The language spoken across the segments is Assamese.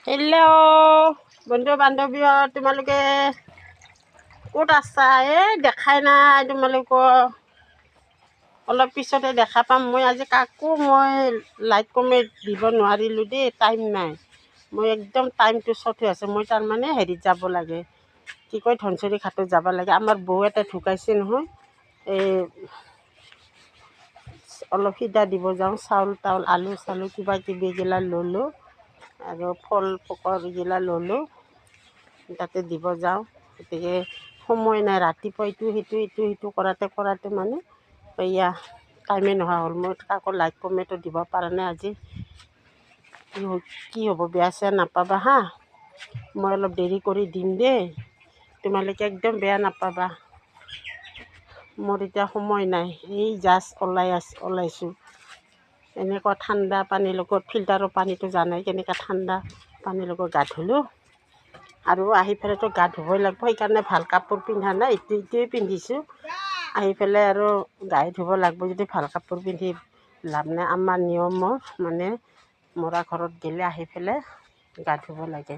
হেল্ল' বন্ধু বান্ধৱী তোমালোকে ক'ত আছা? দেখাই নাই তোমালোকৰ। অলপ পিছতে দেখা পাম। মই আজি কাকো লাইক কমেণ্ট দিব নোৱাৰিলোঁ দেই, টাইম নাই। মই একদম টাইমটো শ্বৰ্ট হৈ আছে। মই তাৰমানে হেৰিত যাব লাগে, কি কয় ধনশিৰি ঘাটত যাব লাগে। আমাৰ বৌ এটা ঢুকাইছে নহয়, এই অলপ সিদা দিব যাওঁ। চাউল তাউল আলু চালু কিবা কিবি এইগিলা ল'লোঁ আৰু ফল ফকৰ এইগিলা ল'লোঁ, তাতে দিব যাওঁ। গতিকে সময় নাই, ৰাতিপুৱা ইটো কৰাতে মানে এয়া টাইমেই নোহোৱা হ'ল। মই কাকো লাইক কমেণ্টটো দিব পৰা নাই আজি। কি হ'ব বেয়া চেয়া নাপাবা হা, মই অলপ দেৰি কৰি দিম দেই, তোমালোকে একদম বেয়া নাপাবা। মোৰ এতিয়া সময় নাই, এই জাষ্ট ওলাইছোঁ। এনেকুৱা ঠাণ্ডা পানীৰ লগত, ফিল্টাৰৰ পানীটো জানাই কেনেকুৱা ঠাণ্ডা পানীৰ লগত গা ধুলোঁ। আৰু আহি পেলাইতো গা ধুবই লাগিব, সেইকাৰণে ভাল কাপোৰ পিন্ধা নাই, এইটোৱে পিন্ধিছোঁ। আহি পেলাই আৰু গাই ধুব লাগিব, যদি ভাল কাপোৰ পিন্ধি লাভ নাই। আমাৰ নিয়মৰ মানে মৰা ঘৰত গ'লে আহি পেলাই গা ধুব লাগে,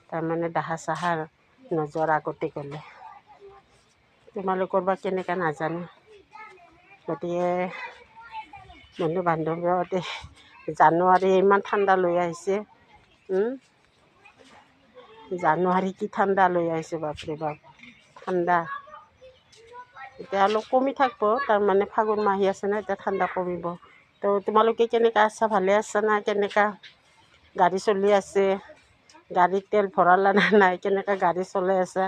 তাৰমানে দাহা চাহা নোযোৱাৰ আগতে গ'লে। তোমালোকৰ বা কেনেকৈ নাজানো। গতিকে বন্ধু বান্ধৱীহঁতে জানুৱাৰী ইমান ঠাণ্ডা লৈ আহিছে। জানুৱাৰী কি ঠাণ্ডা লৈ আহিছে, বাপৰে বাপ ঠাণ্ডা। এতিয়া অলপ কমি থাকিব, তাৰমানে ফাগুন মাহ আহি আছে না, এতিয়া ঠাণ্ডা কমিব। তো তোমালোকে কেনেকৈ আছা? ভালে আছা না? কেনেকুৱা গাড়ী চলি আছে? গাড়ীত তেল ভৰালা না নাই? কেনেকৈ গাড়ী চলাই আছা?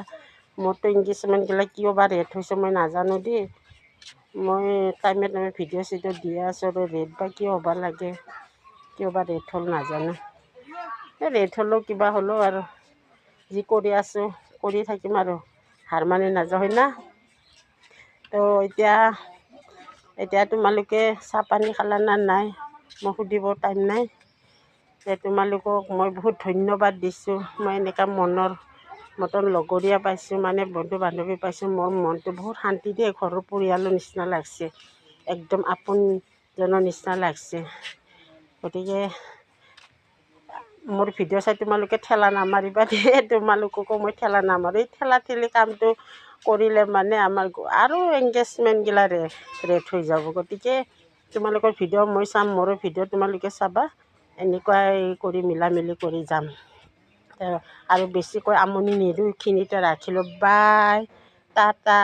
মোৰতো ইংগেজমেণ্টগিলা কিয় বা ৰেট হৈছে মই নাজানো দেই। মই টাইমে ভিডিঅ' চিডিঅ' দিয়ে আছোঁ, আৰু ৰেট বা কিয় হ'ব লাগে, কিয় বা ৰেট হ'ল নাজানো। এই ৰেট হ'লেও কিবা হ'লেও আৰু যি কৰি আছোঁ কৰি থাকিম আৰু, হাৰ মানি নাযাওঁ হয় না। তো এতিয়া তোমালোকে চাহ পানী খালা না নাই মই সুধিব টাইম নাই। তোমালোকক মই বহুত ধন্যবাদ দিছোঁ। মই এনেকুৱা মনৰ মতন লগৰীয়া পাইছোঁ, মানে বন্ধু বান্ধৱী পাইছোঁ। মোৰ মনটো বহুত শান্তি দিয়ে, ঘৰৰ পৰিয়ালৰ নিচিনা লাগছে, একদম আপোনজনৰ নিচিনা লাগছে। গতিকে মোৰ ভিডিঅ' চাই তোমালোকে ঠেলা নামাৰিবা দেই, তোমালোককো মই ঠেলা নামাৰোঁ। এই ঠেলা ঠেলি কামটো কৰিলে মানে আমাৰ আৰু এংগেজমেণ্টগিলা ৰেট হৈ যাব। গতিকে তোমালোকৰ ভিডিঅ' মই চাম, মোৰো ভিডিঅ' তোমালোকে চাবা, এনেকুৱাই কৰি মিলামিলি কৰি যাম। আৰু বেছিকৈ আমনি নিদিওঁ, এইখিনিতে ৰাখিলোঁ। বাই, টাটা।